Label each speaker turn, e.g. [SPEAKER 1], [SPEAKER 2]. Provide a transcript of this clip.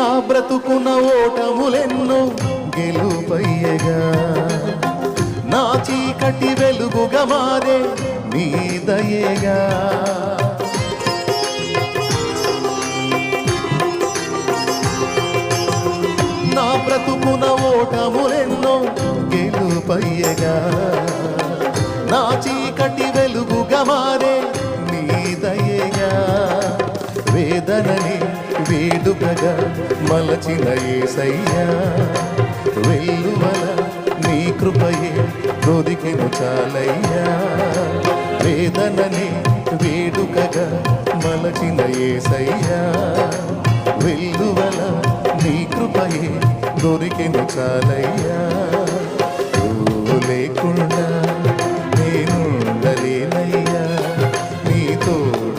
[SPEAKER 1] నా బ్రతుకున ఓటములెన్నో గెలుపయ్యగా, నా చీకటి వెలుగుగా మారే నీ దయేగా. నా బ్రతుకున ఓటములెన్నో గెలుపయ్యగా, నా చీకటి వెలుగుగా మారే నీ దయేగా. వేదనని వేడుకగా మలచిన యేసయ్యా, వెల్లువల నీ కృపయే దొరికెను చాలయ్యా. వేదనని వేడుకగా మలచిన యేసయ్యా, వెల్లువల నీ కృపయే దొరికెను చాలయ్యా. నువ్వు లేకుండా నేనుండలేనయ్యా, నీ తోడు